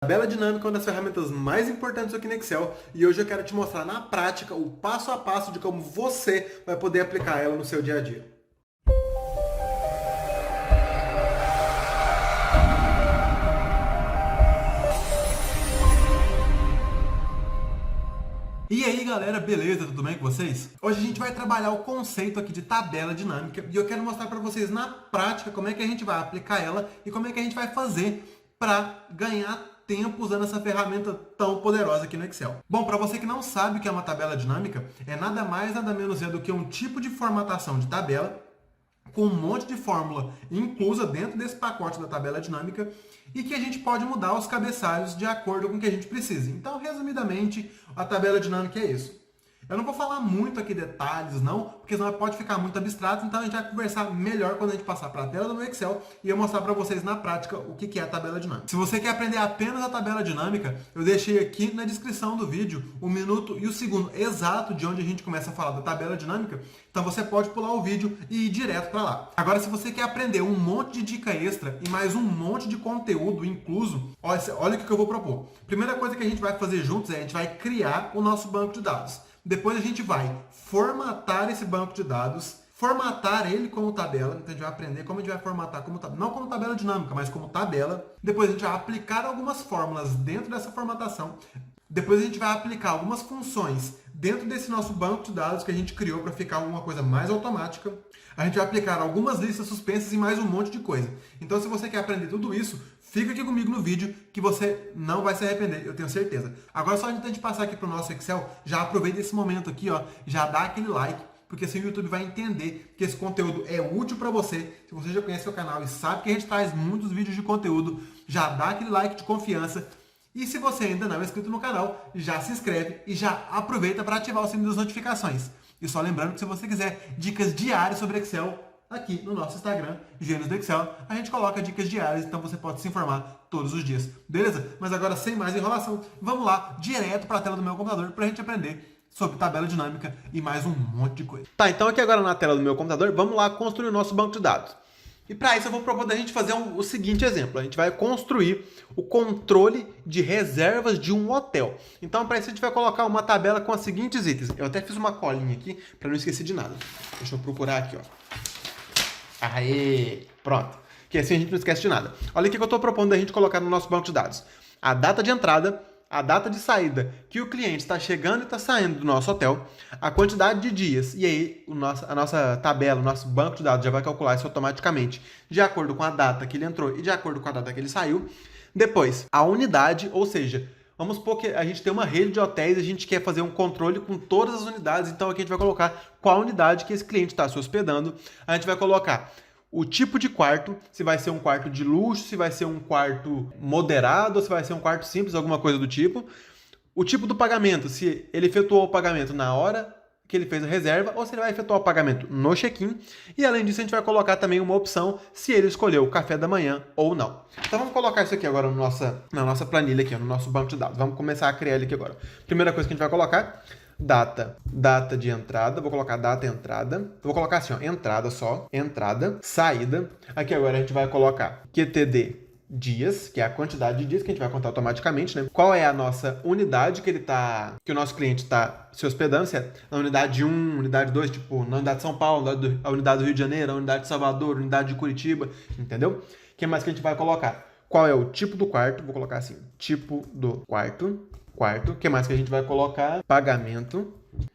Tabela dinâmica é uma das ferramentas mais importantes aqui no Excel e hoje eu quero te mostrar na prática o passo a passo de como você vai poder aplicar ela no seu dia a dia. E aí galera, beleza? Tudo bem com vocês? Hoje a gente vai trabalhar o conceito aqui de tabela dinâmica e eu quero mostrar para vocês na prática como é que a gente vai aplicar ela e como é que a gente vai fazer para ganhar tempo usando essa ferramenta tão poderosa aqui no Excel. Bom, para você que não sabe o que é uma tabela dinâmica, é nada mais nada menos do que um tipo de formatação de tabela com um monte de fórmula inclusa dentro desse pacote da tabela dinâmica e que a gente pode mudar os cabeçalhos de acordo com o que a gente precisa. Então, resumidamente, a tabela dinâmica é isso. Eu não vou falar muito aqui detalhes, não, porque senão pode ficar muito abstrato, então a gente vai conversar melhor quando a gente passar para a tela do meu Excel e eu mostrar para vocês na prática o que é a tabela dinâmica. Se você quer aprender apenas a tabela dinâmica, eu deixei aqui na descrição do vídeo o minuto e o segundo exato de onde a gente começa a falar da tabela dinâmica, então você pode pular o vídeo e ir direto para lá. Agora, se você quer aprender um monte de dica extra e mais um monte de conteúdo incluso, olha o que eu vou propor. Primeira coisa que a gente vai fazer juntos é a gente vai criar o nosso banco de dados. Depois a gente vai formatar esse banco de dados, formatar ele como tabela, então a gente vai aprender como a gente vai formatar, não como tabela dinâmica, mas como tabela. Depois a gente vai aplicar algumas fórmulas dentro dessa formatação. Depois a gente vai aplicar algumas funções dentro desse nosso banco de dados que a gente criou para ficar uma coisa mais automática. A gente vai aplicar algumas listas suspensas e mais um monte de coisa. Então, se você quer aprender tudo isso, fica aqui comigo no vídeo que você não vai se arrepender, eu tenho certeza. Agora, só antes de passar aqui para o nosso Excel, já aproveita esse momento aqui, ó, já dá aquele like, porque assim o YouTube vai entender que esse conteúdo é útil para você. Se você já conhece o canal e sabe que a gente traz muitos vídeos de conteúdo, já dá aquele like de confiança. E se você ainda não é inscrito no canal, já se inscreve e já aproveita para ativar o sininho das notificações. E só lembrando que se você quiser dicas diárias sobre Excel, aqui no nosso Instagram, Gênios do Excel, a gente coloca dicas diárias, então você pode se informar todos os dias. Beleza? Mas agora, sem mais enrolação, vamos lá, direto para a tela do meu computador para a gente aprender sobre tabela dinâmica e mais um monte de coisa. Tá, então aqui agora na tela do meu computador, vamos lá construir o nosso banco de dados. E para isso eu vou propor da gente fazer o seguinte exemplo. A gente vai construir o controle de reservas de um hotel. Então, para isso a gente vai colocar uma tabela com os seguintes itens. Eu até fiz uma colinha aqui para não esquecer de nada. Deixa eu procurar aqui, ó. Aê! Pronto. Que assim a gente não esquece de nada. Olha o que eu estou propondo da gente colocar no nosso banco de dados. A data de entrada, a data de saída que o cliente está chegando e está saindo do nosso hotel, a quantidade de dias, e aí a nossa tabela, o nosso banco de dados já vai calcular isso automaticamente de acordo com a data que ele entrou e de acordo com a data que ele saiu. Depois, a unidade, ou seja, vamos supor que a gente tem uma rede de hotéis e a gente quer fazer um controle com todas as unidades, então aqui a gente vai colocar qual unidade que esse cliente está se hospedando. A gente vai colocar o tipo de quarto, se vai ser um quarto de luxo, se vai ser um quarto moderado, ou se vai ser um quarto simples, alguma coisa do tipo. O tipo do pagamento, se ele efetuou o pagamento na hora que ele fez a reserva, ou se ele vai efetuar o pagamento no check-in. E além disso, a gente vai colocar também uma opção se ele escolheu o café da manhã ou não. Então vamos colocar isso aqui agora na nossa planilha, aqui, no nosso banco de dados. Vamos começar a criar ele aqui agora. Primeira coisa que a gente vai colocar, data de entrada, vou colocar data entrada, vou colocar assim, ó, entrada só, entrada, saída. Aqui agora a gente vai colocar QTD dias, que é a quantidade de dias que a gente vai contar automaticamente, né? Qual é a nossa unidade que o nosso cliente está se hospedando, se é na unidade 1, unidade 2, tipo, na unidade de São Paulo, a unidade do Rio de Janeiro, a unidade de Salvador, a unidade de Curitiba, entendeu? O que mais que a gente vai colocar? Qual é o tipo do quarto? Vou colocar assim, tipo do quarto. O que mais que a gente vai colocar? Pagamento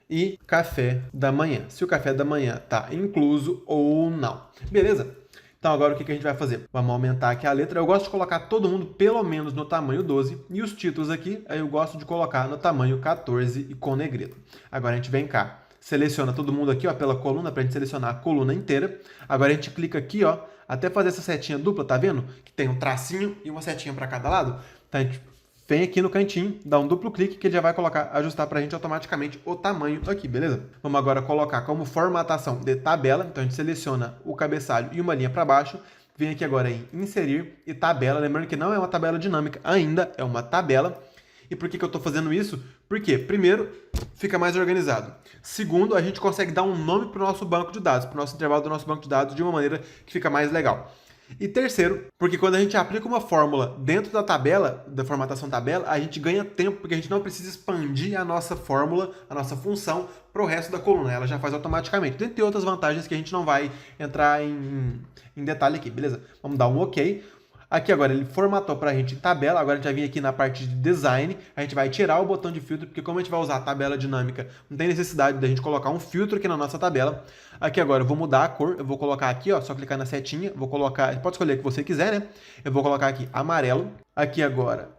e café da manhã. Se o café da manhã está incluso ou não. Beleza? Então agora o que a gente vai fazer? Vamos aumentar aqui a letra. Eu gosto de colocar todo mundo pelo menos no tamanho 12. E os títulos aqui, eu gosto de colocar no tamanho 14 e com negrito. Agora a gente vem cá. Seleciona todo mundo aqui, ó, pela coluna, para a gente selecionar a coluna inteira. Agora a gente clica aqui, ó, até fazer essa setinha dupla, tá vendo? Que tem um tracinho e uma setinha para cada lado. Então a gente vem aqui no cantinho, dá um duplo clique que ele já vai ajustar para a gente automaticamente o tamanho aqui, beleza? Vamos agora colocar como formatação de tabela, então a gente seleciona o cabeçalho e uma linha para baixo, vem aqui agora em inserir e tabela, lembrando que não é uma tabela dinâmica ainda, é uma tabela. E por que eu estou fazendo isso? Porque, primeiro, fica mais organizado. Segundo, a gente consegue dar um nome para o nosso banco de dados, para o nosso intervalo do nosso banco de dados de uma maneira que fica mais legal. E terceiro, porque quando a gente aplica uma fórmula dentro da tabela, da formatação tabela, a gente ganha tempo, porque a gente não precisa expandir a nossa fórmula, a nossa função, para o resto da coluna. Ela já faz automaticamente. Dentre outras vantagens que a gente não vai entrar em detalhe aqui, beleza? Vamos dar um OK. Aqui agora ele formatou para a gente em tabela, agora a gente vai vir aqui na parte de design, a gente vai tirar o botão de filtro, porque como a gente vai usar a tabela dinâmica, não tem necessidade da gente colocar um filtro aqui na nossa tabela. Aqui agora eu vou mudar a cor, eu vou colocar aqui, ó, só clicar na setinha, vou colocar, pode escolher o que você quiser, né? Eu vou colocar aqui amarelo. Aqui agora,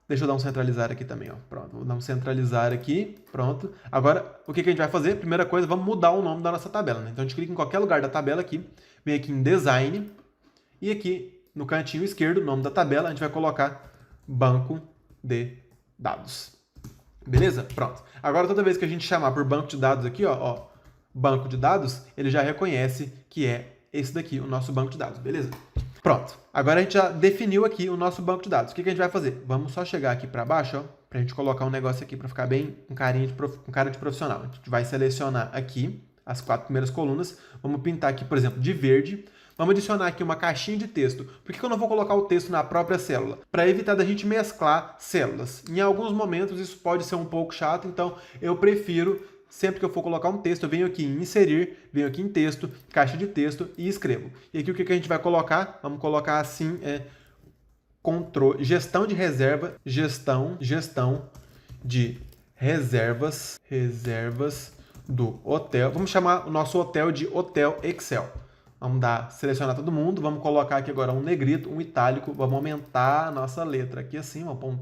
deixa eu dar um centralizar aqui também, ó, pronto, vou dar um centralizar aqui, pronto. Agora, o que a gente vai fazer? Primeira coisa, vamos mudar o nome da nossa tabela, né? Então a gente clica em qualquer lugar da tabela aqui, vem aqui em design, e aqui no cantinho esquerdo, o nome da tabela, a gente vai colocar banco de dados. Beleza? Pronto. Agora, toda vez que a gente chamar por banco de dados aqui, ó, banco de dados, ele já reconhece que é esse daqui, o nosso banco de dados. Beleza? Pronto. Agora a gente já definiu aqui o nosso banco de dados. O que a gente vai fazer? Vamos só chegar aqui para baixo, ó, para a gente colocar um negócio aqui para ficar bem com cara de profissional. A gente vai selecionar aqui as 4 primeiras colunas. Vamos pintar aqui, por exemplo, de verde. Vamos adicionar aqui uma caixinha de texto. Por que eu não vou colocar o texto na própria célula? Para evitar da gente mesclar células. Em alguns momentos isso pode ser um pouco chato, então eu prefiro, sempre que eu for colocar um texto, eu venho aqui em inserir, venho aqui em texto, caixa de texto e escrevo. E aqui o que a gente vai colocar? Vamos colocar assim, controle, gestão de reserva, gestão de reservas do hotel. Vamos chamar o nosso hotel de Hotel Excel. Vamos selecionar todo mundo, vamos colocar aqui agora um negrito, um itálico, vamos aumentar a nossa letra aqui assim, vamos pôr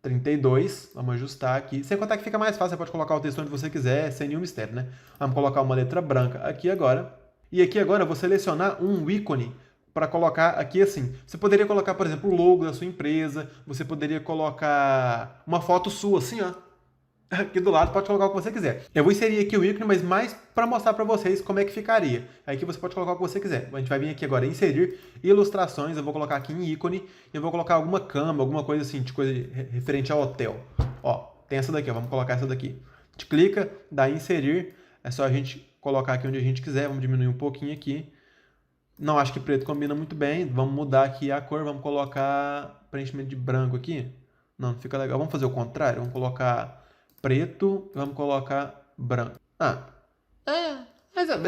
32, vamos ajustar aqui. Sem contar que fica mais fácil, você pode colocar o texto onde você quiser, sem nenhum mistério, né? Vamos colocar uma letra branca aqui agora. E aqui agora eu vou selecionar um ícone para colocar aqui assim. Você poderia colocar, por exemplo, o logo da sua empresa, você poderia colocar uma foto sua assim, ó. Aqui do lado, pode colocar o que você quiser. Eu vou inserir aqui o ícone, mas mais para mostrar para vocês como é que ficaria. Aí que você pode colocar o que você quiser. A gente vai vir aqui agora em inserir ilustrações, eu vou colocar aqui em ícone, e eu vou colocar alguma cama, alguma coisa assim, de coisa referente ao hotel. Ó, tem essa daqui, ó, vamos colocar essa daqui. A gente clica, dá em inserir, é só a gente colocar aqui onde a gente quiser, vamos diminuir um pouquinho aqui. Não acho que preto combina muito bem, vamos mudar aqui a cor, vamos colocar preenchimento de branco aqui. Não fica legal, vamos fazer o contrário, vamos colocar preto, vamos colocar branco. Mais ou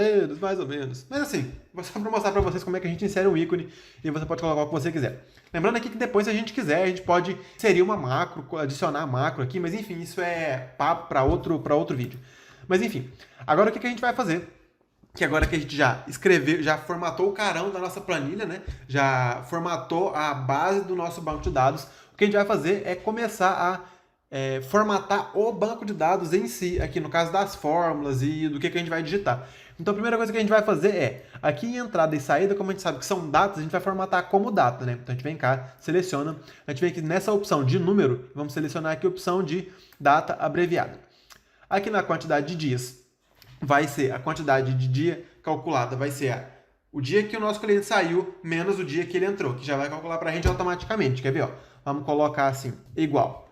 menos. Mas assim, só para mostrar para vocês como é que a gente insere um ícone e você pode colocar o que você quiser. Lembrando aqui que depois, se a gente quiser, a gente pode inserir uma macro, adicionar macro aqui, mas enfim, isso é papo para outro vídeo. Mas enfim, agora o que a gente vai fazer? Que agora que a gente já escreveu, já formatou o carão da nossa planilha, né? Já formatou a base do nosso banco de dados. O que a gente vai fazer é começar a formatar o banco de dados em si, aqui no caso das fórmulas e do que a gente vai digitar. Então a primeira coisa que a gente vai fazer é, aqui em entrada e saída, como a gente sabe que são datas, a gente vai formatar como data, né? Então a gente vem cá, seleciona, a gente vem aqui nessa opção de número, vamos selecionar aqui a opção de data abreviada. Aqui na quantidade de dias, vai ser a quantidade de dia calculada, vai ser o dia que o nosso cliente saiu menos o dia que ele entrou, que já vai calcular para a gente automaticamente. Quer ver? Ó? Vamos colocar assim, igual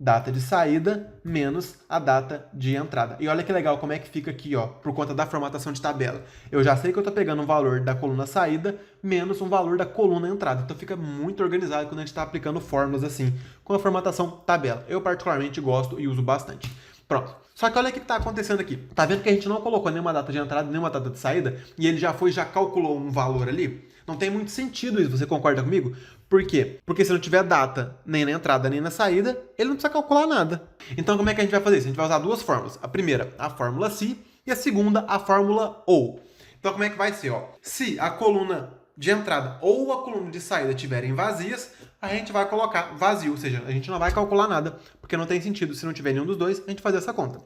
data de saída menos a data de entrada. E olha que legal como é que fica aqui, ó, por conta da formatação de tabela. Eu já sei que eu estou pegando um valor da coluna saída menos um valor da coluna entrada. Então fica muito organizado quando a gente está aplicando fórmulas assim, com a formatação tabela. Eu particularmente gosto e uso bastante. Pronto. Só que olha o que está acontecendo aqui. Tá vendo que a gente não colocou nenhuma data de entrada, nenhuma data de saída, e ele já calculou um valor ali? Não tem muito sentido isso, você concorda comigo? Por quê? Porque se não tiver data nem na entrada nem na saída, ele não precisa calcular nada. Então como é que a gente vai fazer isso? A gente vai usar duas fórmulas. A primeira, a fórmula se, e a segunda, a fórmula ou. Então como é que vai ser? Ó? Se a coluna de entrada ou a coluna de saída estiverem vazias, a gente vai colocar vazio, ou seja, a gente não vai calcular nada, porque não tem sentido, se não tiver nenhum dos dois, a gente fazer essa conta.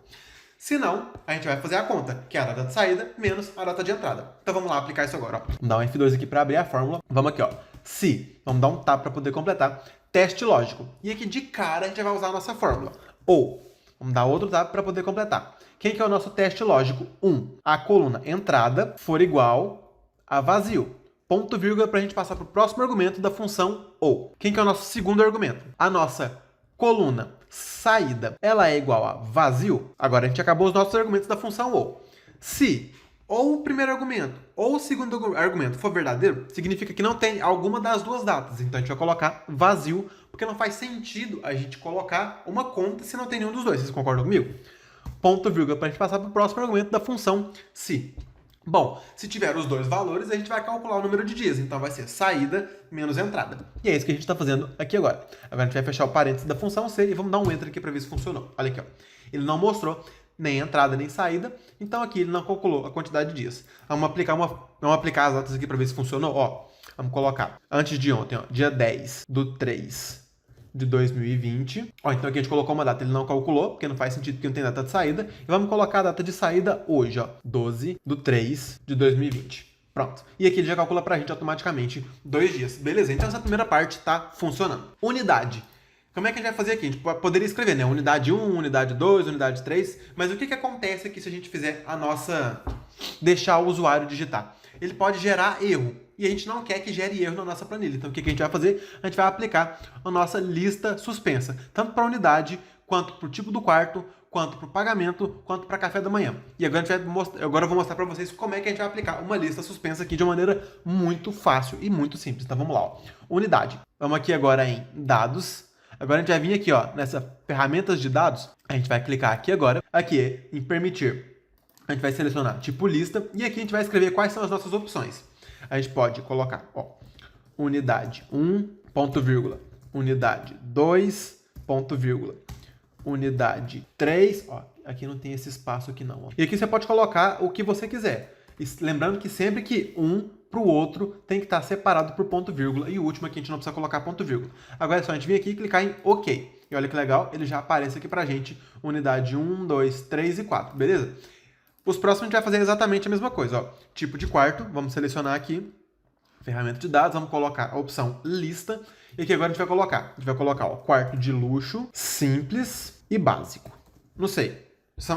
Se não, a gente vai fazer a conta, que é a data de saída menos a data de entrada. Então vamos lá aplicar isso agora. Ó. Vamos dar um F2 aqui para abrir a fórmula. Vamos aqui, ó. Se, vamos dar um tab para poder completar. Teste lógico. E aqui de cara a gente vai usar a nossa fórmula. Ou, vamos dar outro tab para poder completar. Quem que é o nosso teste lógico? 1. A coluna entrada for igual a vazio. Ponto vírgula para a gente passar para o próximo argumento da função ou. Quem que é o nosso segundo argumento? A nossa coluna saída, ela é igual a vazio. Agora a gente acabou os nossos argumentos da função ou. Se ou o primeiro argumento ou o segundo argumento for verdadeiro, significa que não tem alguma das duas datas. Então a gente vai colocar vazio, porque não faz sentido a gente colocar uma conta se não tem nenhum dos dois. Vocês concordam comigo? Ponto, vírgula, para a gente passar para o próximo argumento da função se. Bom, se tiver os dois valores, a gente vai calcular o número de dias. Então vai ser saída menos entrada. E é isso que a gente está fazendo aqui agora. Agora a gente vai fechar o parênteses da função C e vamos dar um enter aqui para ver se funcionou. Olha aqui, ó. Ele não mostrou nem entrada nem saída, então aqui ele não calculou a quantidade de dias. Vamos aplicar as datas aqui para ver se funcionou. Ó, vamos colocar antes de ontem, ó, dia 10/3 de 2020. Ó, então aqui a gente colocou uma data, ele não calculou, porque não faz sentido, porque não tem data de saída. E vamos colocar a data de saída hoje, ó, 12/3 de 2020. Pronto. E aqui ele já calcula pra gente automaticamente 2 dias. Beleza? Então essa primeira parte tá funcionando. Unidade. Como é que a gente vai fazer aqui? A gente poderia escrever, né? Unidade 1, unidade 2, unidade 3. Mas o que acontece aqui se a gente fizer a nossa... deixar o usuário digitar? Ele pode gerar erro. E a gente não quer que gere erro na nossa planilha. Então o que a gente vai fazer? A gente vai aplicar a nossa lista suspensa. Tanto para a unidade, quanto para o tipo do quarto, quanto para o pagamento, quanto para café da manhã. E agora, agora eu vou mostrar para vocês como é que a gente vai aplicar uma lista suspensa aqui de uma maneira muito fácil e muito simples. Então vamos lá. Ó. Unidade. Vamos aqui agora em dados. Agora a gente vai vir aqui, ó, nessa ferramentas de dados. A gente vai clicar aqui agora. Aqui em permitir. A gente vai selecionar tipo lista. E aqui a gente vai escrever quais são as nossas opções. A gente pode colocar, ó, unidade 1, ponto vírgula, unidade 2, ponto vírgula, unidade 3, ó, aqui não tem esse espaço aqui não. Ó. E aqui você pode colocar o que você quiser. Lembrando que sempre que um para o outro tem que estar separado por ponto vírgula. E o último aqui a gente não precisa colocar ponto vírgula. Agora é só a gente vir aqui e clicar em OK. E olha que legal, ele já aparece aqui pra gente, unidade 1, 2, 3 e 4, beleza? Os próximos a gente vai fazer exatamente a mesma coisa. Ó. Tipo de quarto, vamos selecionar aqui, ferramenta de dados, vamos colocar a opção lista. E aqui agora a gente vai colocar ó, quarto de luxo, simples e básico. Não sei,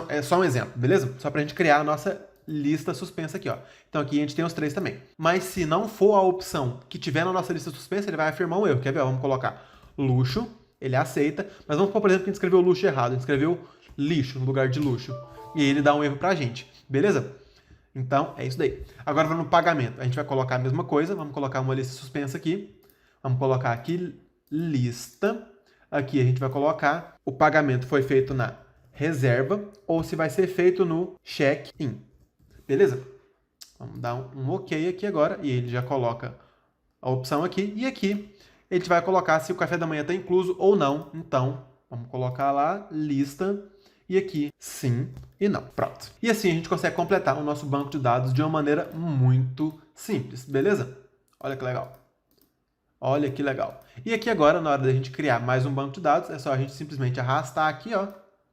é só um exemplo, beleza? Só pra gente criar a nossa lista suspensa aqui. Ó. Então aqui a gente tem os 3 também. Mas se não for a opção que tiver na nossa lista suspensa, ele vai afirmar um erro. Quer ver? Ó, vamos colocar luxo, ele aceita. Mas vamos supor, por exemplo, que a gente escreveu luxo errado. A gente escreveu lixo no lugar de luxo. E ele dá um erro pra gente, beleza? Então, é isso daí. Agora, vamos no pagamento. A gente vai colocar a mesma coisa. Vamos colocar uma lista suspensa aqui. Vamos colocar aqui lista. Aqui a gente vai colocar o pagamento foi feito na reserva ou se vai ser feito no check-in. Beleza? Vamos dar um OK aqui agora. E ele já coloca a opção aqui. E aqui a gente vai colocar se o café da manhã está incluso ou não. Então, vamos colocar lá lista. E aqui, sim e não. Pronto. E assim a gente consegue completar o nosso banco de dados de uma maneira muito simples, beleza? Olha que legal. Olha que legal. E aqui agora, na hora da gente criar mais um banco de dados, é só a gente simplesmente arrastar aqui, ó.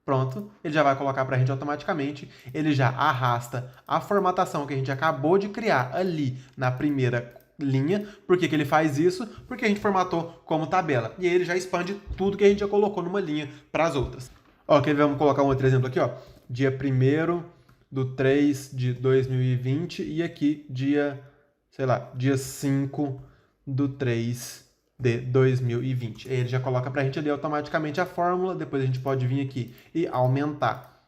Pronto. Ele já vai colocar pra gente automaticamente. Ele já arrasta a formatação que a gente acabou de criar ali na primeira linha. Por que ele faz isso? Porque a gente formatou como tabela. E aí ele já expande tudo que a gente já colocou numa linha para as outras. Ó, vamos colocar um outro exemplo aqui, ó. Dia 1º/3 de 2020 e aqui dia, sei lá, dia 5/3 de 2020. Aí ele já coloca pra gente ali automaticamente a fórmula, depois a gente pode vir aqui e aumentar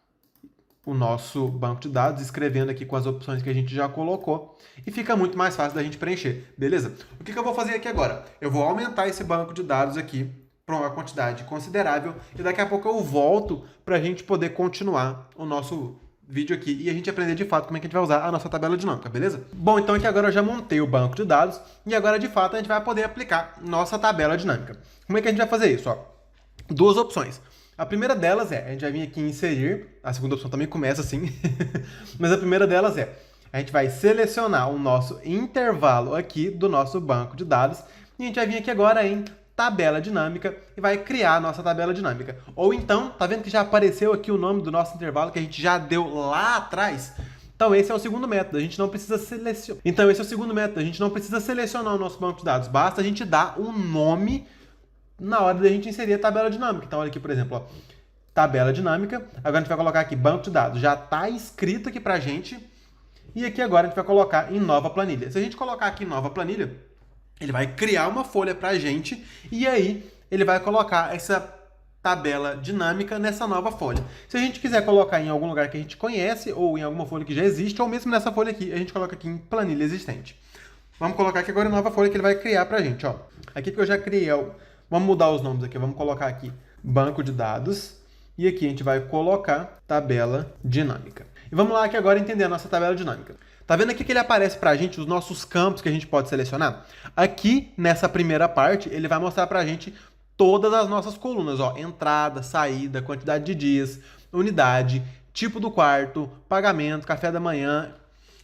o nosso banco de dados, escrevendo aqui com as opções que a gente já colocou e fica muito mais fácil da gente preencher, beleza? O que eu vou fazer aqui agora? Eu vou aumentar esse banco de dados aqui para uma quantidade considerável e daqui a pouco eu volto para a gente poder continuar o nosso vídeo aqui e a gente aprender de fato como é que a gente vai usar a nossa tabela dinâmica, beleza? Bom, então aqui agora eu já montei o banco de dados e agora de fato a gente vai poder aplicar nossa tabela dinâmica. Como é que a gente vai fazer isso? Ó, 2 opções. A primeira delas a gente vai vir aqui em inserir, a segunda opção também começa assim, mas a primeira delas a gente vai selecionar o nosso intervalo aqui do nosso banco de dados e a gente vai vir aqui agora em tabela dinâmica e vai criar a nossa tabela dinâmica. Ou então, tá vendo que já apareceu aqui o nome do nosso intervalo que a gente já deu lá atrás? Então esse é o segundo método, a gente não precisa selecionar. Então esse é o segundo método, a gente não precisa selecionar o nosso banco de dados, basta a gente dar um nome na hora da gente inserir a tabela dinâmica. Então olha aqui, por exemplo, ó, tabela dinâmica, agora a gente vai colocar aqui banco de dados, já está escrito aqui pra gente, e aqui agora a gente vai colocar em nova planilha. Se a gente colocar aqui em nova planilha, ele vai criar uma folha pra gente e aí ele vai colocar essa tabela dinâmica nessa nova folha. Se a gente quiser colocar em algum lugar que a gente conhece, ou em alguma folha que já existe, ou mesmo nessa folha aqui, a gente coloca aqui em planilha existente. Vamos colocar aqui agora a nova folha que ele vai criar pra gente, ó. Aqui que eu já criei, vamos mudar os nomes aqui, vamos colocar aqui banco de dados, e aqui a gente vai colocar tabela dinâmica. E vamos lá aqui agora entender a nossa tabela dinâmica. Tá vendo aqui que ele aparece pra gente os nossos campos que a gente pode selecionar? Aqui, nessa primeira parte, ele vai mostrar pra gente todas as nossas colunas, ó, entrada, saída, quantidade de dias, unidade, tipo do quarto, pagamento, café da manhã.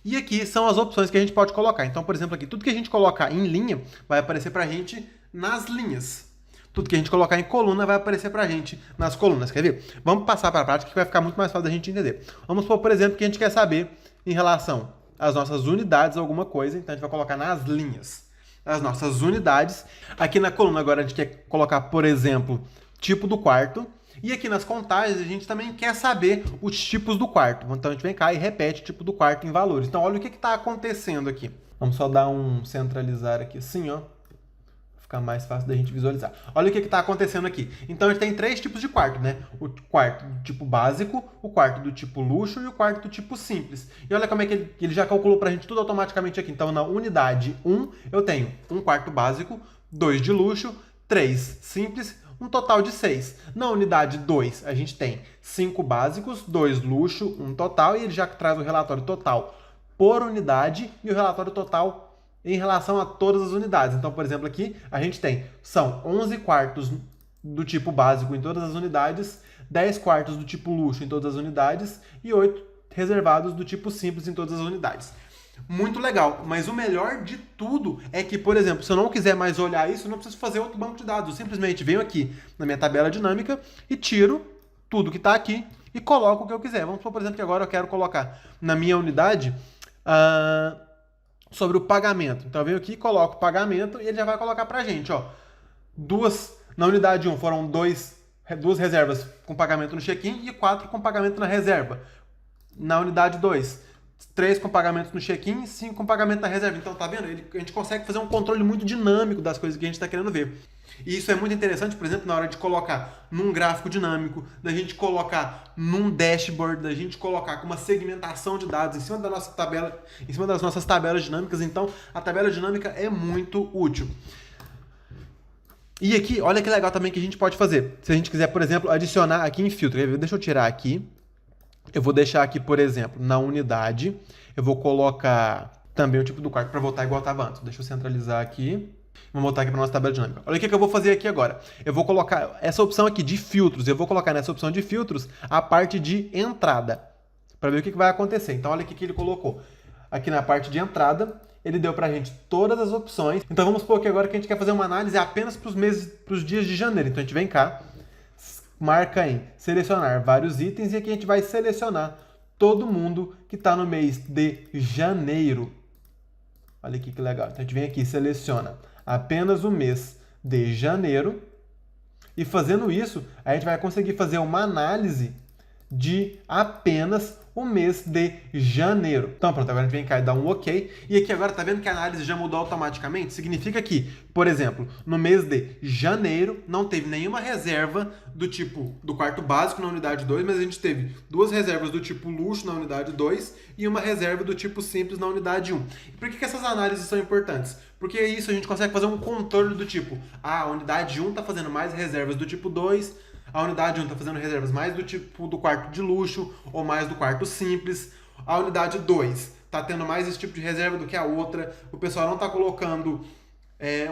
E aqui são as opções que a gente pode colocar. Então, por exemplo, aqui, tudo que a gente colocar em linha vai aparecer pra gente nas linhas. Tudo que a gente colocar em coluna vai aparecer pra gente nas colunas. Quer ver? Vamos passar para a prática que vai ficar muito mais fácil da gente entender. Vamos supor, por exemplo, que a gente quer saber em relação às nossas unidades alguma coisa. Então, a gente vai colocar nas linhas as nossas unidades. Aqui na coluna agora a gente quer colocar, por exemplo, tipo do quarto. E aqui nas contagens a gente também quer saber os tipos do quarto. Então a gente vem cá e repete o tipo do quarto em valores. Então olha o que está acontecendo aqui. Vamos só dar um centralizar aqui assim, ó. Ficar mais fácil da gente visualizar. Olha o que está acontecendo aqui. Então a gente tem 3 tipos de quarto, né? O quarto do tipo básico, o quarto do tipo luxo e o quarto do tipo simples. E olha como é que ele já calculou pra gente tudo automaticamente aqui. Então na unidade 1 eu tenho um quarto básico, 2 de luxo, 3 simples, um total de 6. Na unidade 2 a gente tem 5 básicos, 2 luxo, um total, e ele já traz o relatório total por unidade e o relatório total em relação a todas as unidades. Então, por exemplo, aqui a gente são 11 quartos do tipo básico em todas as unidades, 10 quartos do tipo luxo em todas as unidades e 8 reservados do tipo simples em todas as unidades. Muito legal, mas o melhor de tudo é que, por exemplo, se eu não quiser mais olhar isso, eu não preciso fazer outro banco de dados. Eu simplesmente venho aqui na minha tabela dinâmica e tiro tudo que está aqui e coloco o que eu quiser. Vamos supor, por exemplo, que agora eu quero colocar na minha unidade sobre o pagamento. Então eu venho aqui, coloco o pagamento e ele já vai colocar pra gente, ó. Na unidade 1 foram duas reservas com pagamento no check-in e 4 com pagamento na reserva. Na unidade 2, 3 com pagamentos no check-in e 5 com pagamento na reserva. Então, tá vendo? A gente consegue fazer um controle muito dinâmico das coisas que a gente está querendo ver. E isso é muito interessante, por exemplo, na hora de colocar num gráfico dinâmico, da gente colocar num dashboard, da gente colocar com uma segmentação de dados em cima da nossa tabela, em cima das nossas tabelas dinâmicas. Então, a tabela dinâmica é muito útil. E aqui, olha que legal também que a gente pode fazer. Se a gente quiser, por exemplo, adicionar aqui em filtro. Deixa eu tirar aqui. Eu vou deixar aqui, por exemplo, na unidade. Eu vou colocar também o tipo do quarto para voltar igual estava antes. Deixa eu centralizar aqui. Vamos voltar aqui para a nossa tabela dinâmica. Olha o que eu vou fazer aqui agora. Eu vou colocar essa opção aqui de filtros. Eu vou colocar nessa opção de filtros a parte de entrada. Para ver o que vai acontecer. Então, olha o que ele colocou. Aqui na parte de entrada, ele deu para a gente todas as opções. Então, vamos supor que agora que a gente quer fazer uma análise apenas para os dias de janeiro. Então, a gente vem cá, marca em selecionar vários itens e aqui a gente vai selecionar todo mundo que está no mês de janeiro. Olha aqui que legal. Então a gente vem aqui e seleciona apenas o mês de janeiro e fazendo isso a gente vai conseguir fazer uma análise de apenas o mês de janeiro. Então pronto, agora a gente vem cá e dá um OK. E aqui agora tá vendo que a análise já mudou automaticamente? Significa que, por exemplo, no mês de janeiro não teve nenhuma reserva do tipo do quarto básico na unidade 2, mas a gente teve 2 reservas do tipo luxo na unidade 2 e uma reserva do tipo simples na unidade 1. E por que essas análises são importantes? Porque é isso, a gente consegue fazer um controle do tipo, a unidade 1 tá fazendo mais reservas do tipo 2, a unidade 1 está fazendo reservas mais do tipo do quarto de luxo ou mais do quarto simples. A unidade 2 está tendo mais esse tipo de reserva do que a outra. O pessoal não está colocando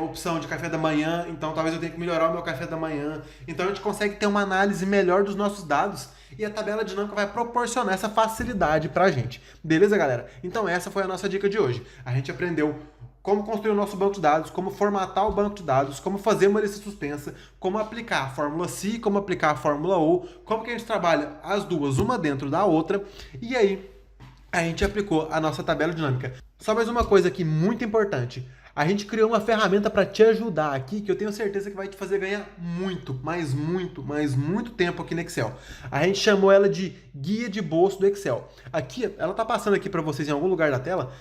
opção de café da manhã, então talvez eu tenha que melhorar o meu café da manhã. Então a gente consegue ter uma análise melhor dos nossos dados e a tabela dinâmica vai proporcionar essa facilidade para a gente. Beleza, galera? Então essa foi a nossa dica de hoje. A gente aprendeu como construir o nosso banco de dados, como formatar o banco de dados, como fazer uma lista suspensa, como aplicar a fórmula SI, como aplicar a fórmula O, como que a gente trabalha as duas, uma dentro da outra, e aí a gente aplicou a nossa tabela dinâmica. Só mais uma coisa aqui muito importante. A gente criou uma ferramenta para te ajudar aqui, que eu tenho certeza que vai te fazer ganhar muito, mas muito tempo aqui no Excel. A gente chamou ela de guia de bolso do Excel. Aqui, ela está passando aqui para vocês em algum lugar da tela.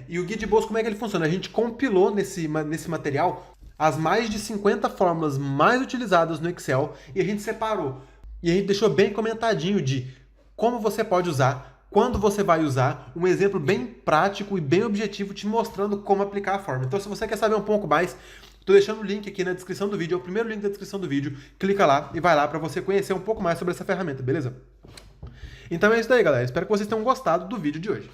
E o guia de bolso, como é que ele funciona? A gente compilou nesse material as mais de 50 fórmulas mais utilizadas no Excel e a gente separou. E a gente deixou bem comentadinho de como você pode usar, quando você vai usar, um exemplo bem prático e bem objetivo te mostrando como aplicar a fórmula. Então, se você quer saber um pouco mais, estou deixando o link aqui na descrição do vídeo, é o primeiro link da descrição do vídeo. Clica lá e vai lá para você conhecer um pouco mais sobre essa ferramenta, beleza? Então é isso daí, galera. Espero que vocês tenham gostado do vídeo de hoje.